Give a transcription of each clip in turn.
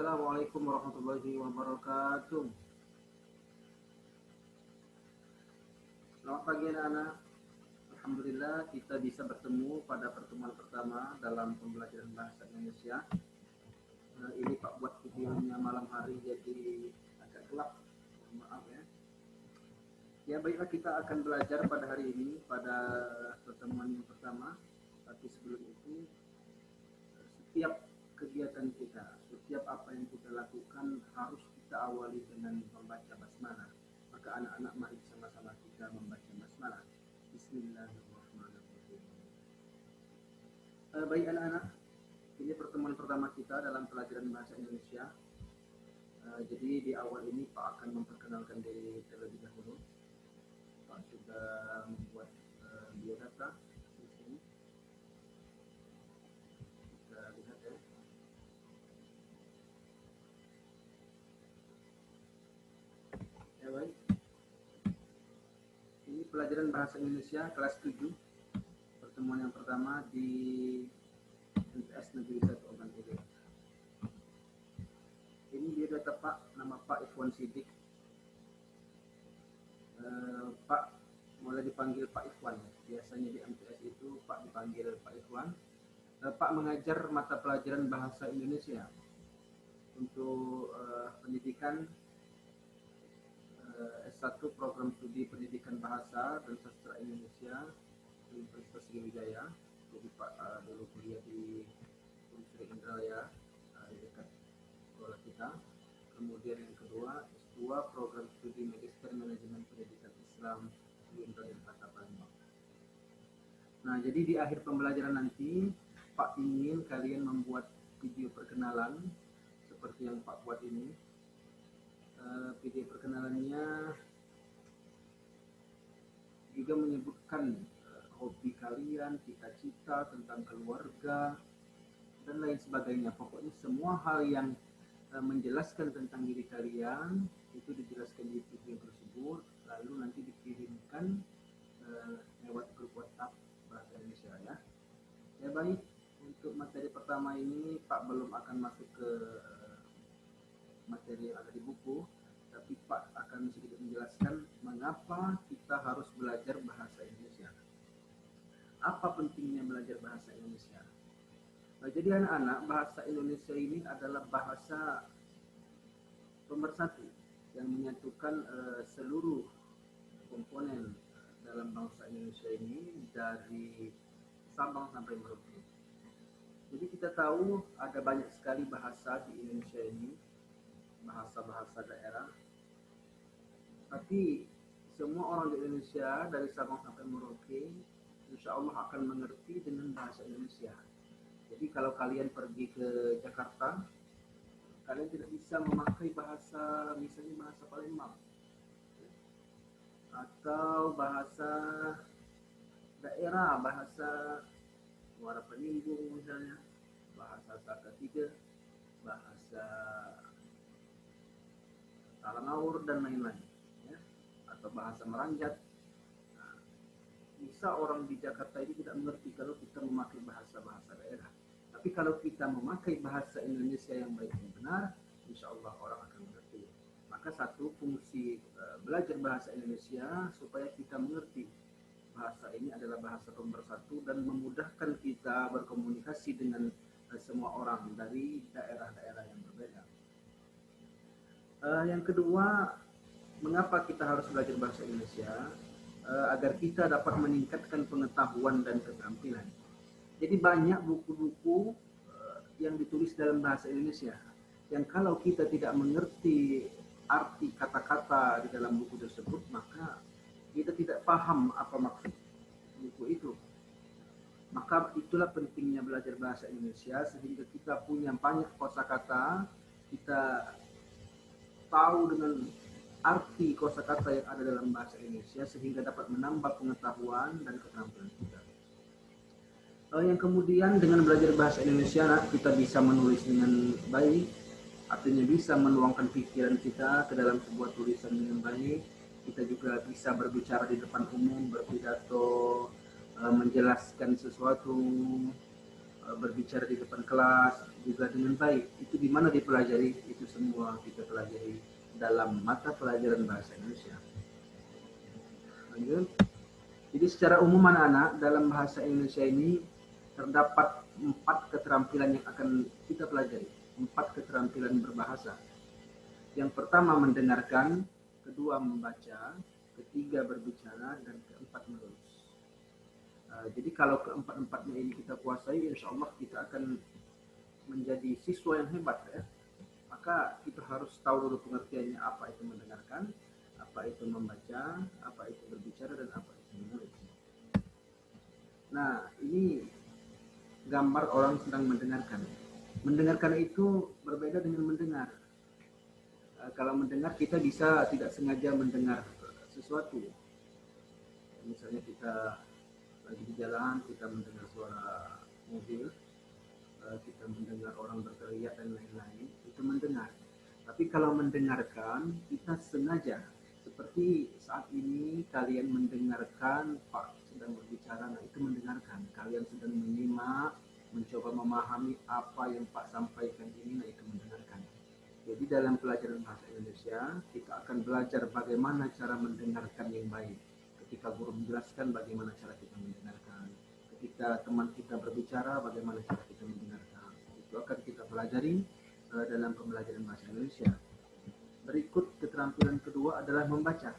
Assalamualaikum warahmatullahi wabarakatuh. Selamat pagi anak-anak. Alhamdulillah kita bisa bertemu pada pertemuan pertama dalam pembelajaran bahasa Indonesia. Ini Pak buat videonya malam hari jadi agak gelap. Maaf ya. Ya baiklah, kita akan belajar pada hari ini pada pertemuan yang pertama. Tapi sebelum itu, setiap kegiatan kita, setiap apa yang kita lakukan harus kita awali dengan membaca basmalah. Maka anak-anak mari sama-sama kita membaca basmalah. Bismillahirrahmanirrahim. Baik anak-anak, ini pertemuan pertama kita dalam pelajaran bahasa Indonesia. Jadi di awal ini Pak akan memperkenalkan diri terlebih dahulu. Pak sudah membuat biodata di sini. Kita lihat ya. Ya baik. Ini pelajaran bahasa Indonesia kelas 7. Pertemuan yang pertama di MTS Negeri 1 Ogan Ilir. Ini biodata Pak, nama Pak Ikhwan Sidik. Pak mulai dipanggil Pak Ikhwan. Biasanya di MTS itu Pak dipanggil Pak Ikhwan. Pak mengajar mata pelajaran bahasa Indonesia untuk pendidikan S1 program studi pendidikan bahasa dan sastra Indonesia di Universitas Sriwijaya. Jadi Pak dulu kuliah di Universitas Indralaya di dekat sekolah kita. Kemudian yang kedua, S2 program studi Magister Manajemen Pendidikan Islam di Universitas Palembang. Nah, jadi di akhir pembelajaran nanti Pak ingin kalian membuat video perkenalan seperti yang Pak buat ini. Video perkenalannya juga menyebutkan hobi kalian, cita-cita, tentang keluarga, dan lain sebagainya. Pokoknya semua hal yang menjelaskan tentang diri kalian itu dijelaskan di video tersebut, lalu nanti dikirimkan lewat grup WhatsApp bahasa Indonesia ya. Ya baik, untuk materi pertama ini Pak belum akan masuk ke materi yang ada di buku, tapi Pak akan sedikit menjelaskan mengapa kita harus belajar bahasa Indonesia. Apa pentingnya belajar bahasa Indonesia? Nah, jadi anak-anak, bahasa Indonesia ini adalah bahasa pemersatu yang menyatukan seluruh komponen dalam bangsa Indonesia ini dari Sabang sampai Merauke. Jadi kita tahu ada banyak sekali bahasa di Indonesia ini, bahasa-bahasa daerah. Tapi semua orang di Indonesia dari Sabang sampai Merauke insya Allah akan mengerti dengan bahasa Indonesia. Jadi kalau kalian pergi ke Jakarta, kalian tidak bisa memakai bahasa, misalnya bahasa Palembang atau bahasa daerah, bahasa Muara Peninggung misalnya, bahasa Salatiga, bahasa Talangaur dan lain-lain ya, atau bahasa Meranjat. Nah, bisa orang di Jakarta ini tidak mengerti kalau kita memakai bahasa-bahasa daerah. Tapi kalau kita memakai bahasa Indonesia yang baik dan benar, insya Allah orang akan mengerti. Maka satu fungsi belajar bahasa Indonesia supaya kita mengerti bahasa ini adalah bahasa pemersatu dan memudahkan kita berkomunikasi dengan semua orang dari daerah-daerah yang berbeda. Yang kedua, mengapa kita harus belajar bahasa Indonesia? Agar kita dapat meningkatkan pengetahuan dan keterampilan. Jadi banyak buku-buku yang ditulis dalam bahasa Indonesia yang kalau kita tidak mengerti arti kata-kata di dalam buku tersebut, maka kita tidak paham apa maksud buku itu. Maka itulah pentingnya belajar bahasa Indonesia sehingga kita punya banyak kosakata, kita tahu dengan arti kosakata yang ada dalam bahasa Indonesia sehingga dapat menambah pengetahuan dan keterampilan kita. Yang kemudian dengan belajar bahasa Indonesia kita bisa menulis dengan baik, artinya bisa menuangkan pikiran kita ke dalam sebuah tulisan dengan baik. Kita juga bisa berbicara di depan umum, berpidato, menjelaskan sesuatu, berbicara di depan kelas juga dengan baik. Itu di mana dipelajari? Itu semua kita pelajari dalam mata pelajaran bahasa Indonesia. Lanjut. Jadi secara umum anak-anak dalam bahasa Indonesia ini terdapat 4 keterampilan yang akan kita pelajari. 4 keterampilan berbahasa. Yang pertama mendengarkan, kedua membaca, ketiga berbicara, dan keempat menulis. Jadi kalau keempat-empatnya ini kita kuasai, insya Allah kita akan menjadi siswa yang hebat ya. Maka kita harus tahu dulu pengertiannya apa itu mendengarkan, apa itu membaca, apa itu berbicara, dan apa itu menulis. Nah, ini gambar orang sedang mendengarkan. Mendengarkan itu berbeda dengan mendengar. Kalau mendengar kita bisa tidak sengaja mendengar sesuatu. Misalnya kita lagi di jalan, kita mendengar suara mobil, kita mendengar orang berteriak dan lain-lain, itu mendengar. Tapi kalau mendengarkan, kita sengaja. Seperti saat ini kalian mendengarkan Pak sedang berbicara, nah itu mendengarkan. Kalian sedang menyimak, mencoba memahami apa yang Pak sampaikan ini, nah itu mendengarkan. Jadi dalam pelajaran bahasa Indonesia, kita akan belajar bagaimana cara mendengarkan yang baik. Ketika guru menjelaskan bagaimana cara kita mendengarkan. Ketika teman kita berbicara, bagaimana cara kita mendengarkan. Itu akan kita pelajari dalam pembelajaran bahasa Indonesia. Berikut keterampilan kedua adalah membaca.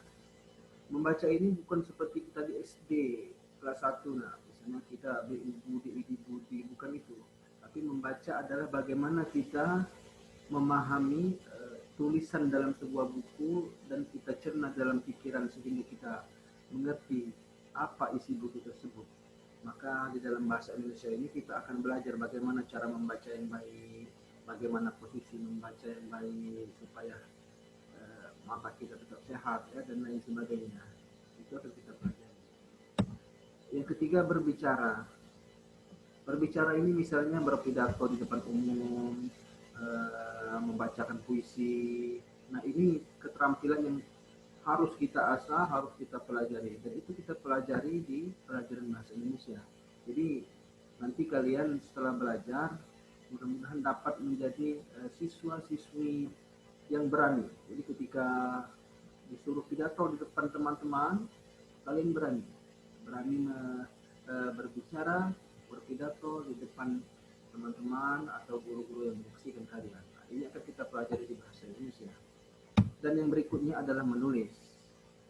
Membaca ini bukan seperti kita di SD kelas 1, nah misalnya kita budi, bukan itu. Tapi membaca adalah bagaimana kita memahami tulisan dalam sebuah buku dan kita cerna dalam pikiran sehingga kita mengerti apa isi buku tersebut. Maka di dalam bahasa Indonesia ini kita akan belajar bagaimana cara membaca yang baik, bagaimana posisi membaca yang baik supaya mata kita tetap sehat ya, dan lain sebagainya. Itu akan kita pelajari. Yang ketiga berbicara. Berbicara ini misalnya berpidato di depan umum, membacakan puisi. Nah ini keterampilan yang harus kita asah, harus kita pelajari, dan itu kita pelajari di pelajaran bahasa Indonesia. Jadi nanti kalian setelah belajar mudah-mudahan dapat menjadi siswa-siswi yang berani. Jadi ketika disuruh pidato di depan teman-teman, kalian berani berbicara, berpidato di depan teman-teman atau guru-guru yang menyaksikan kalian. Nah, ini akan kita pelajari di bahasa Indonesia. Dan yang berikutnya adalah menulis.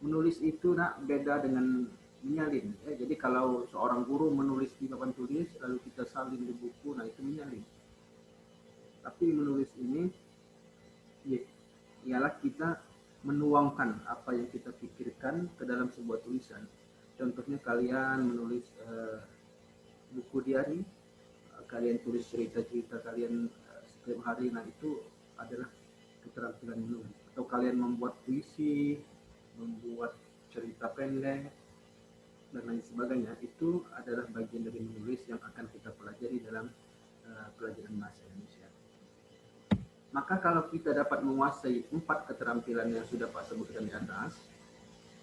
Menulis itu beda dengan menyalin. Jadi kalau seorang guru menulis di papan tulis lalu kita salin di buku, nah itu menyalin. Tapi menulis ini ialah kita menuangkan apa yang kita pikirkan ke dalam sebuah tulisan. Contohnya kalian menulis buku diari, kalian tulis cerita-cerita kalian setiap hari, nah itu adalah keterampilan menulis. Atau kalian membuat puisi, membuat cerita pendek, dan lain sebagainya, itu adalah bagian dari menulis yang akan kita pelajari dalam pelajaran bahasa Indonesia. Maka kalau kita dapat menguasai 4 keterampilan yang sudah Pak sebutkan di atas,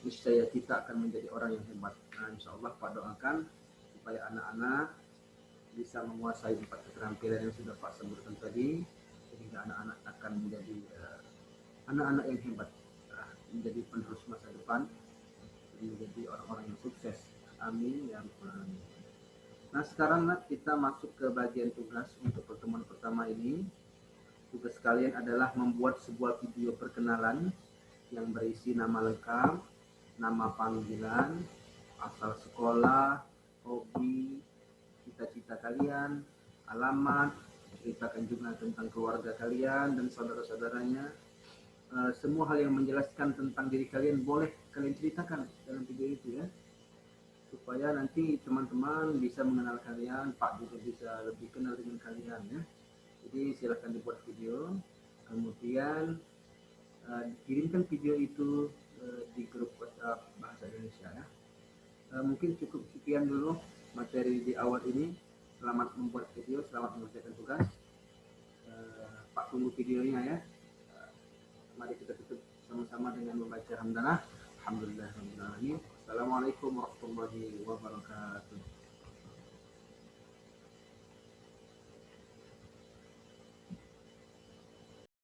niscaya kita akan menjadi orang yang hebat. Nah, insya Allah Pak doakan supaya anak-anak bisa menguasai 4 keterampilan yang sudah Pak sebutkan tadi, sehingga anak-anak akan menjadi anak-anak yang hebat, menjadi penerus masa depan, menjadi orang-orang yang sukses. Amin ya rabbal alamin. Nah sekarang kita masuk ke bagian tugas untuk pertemuan pertama ini. Tugas kalian adalah membuat sebuah video perkenalan yang berisi nama lengkap, nama panggilan, asal sekolah, hobi, cita-cita kalian, alamat, ceritakan juga tentang keluarga kalian dan saudara-saudaranya. Semua hal yang menjelaskan tentang diri kalian boleh kalian ceritakan dalam video itu ya, supaya nanti teman-teman bisa mengenal kalian, Pak juga bisa lebih kenal dengan kalian ya. Jadi silahkan dibuat video, kemudian kirimkan video itu di grup WhatsApp Bahasa Indonesia ya. Mungkin cukup sekian dulu materi di awal ini. Selamat membuat video, selamat mengerjakan tugas. Pak tunggu videonya ya. Mari kita tutup sama-sama dengan membaca hamdalah. Alhamdulillahirabbil alamin. Assalamualaikum warahmatullahi wabarakatuh.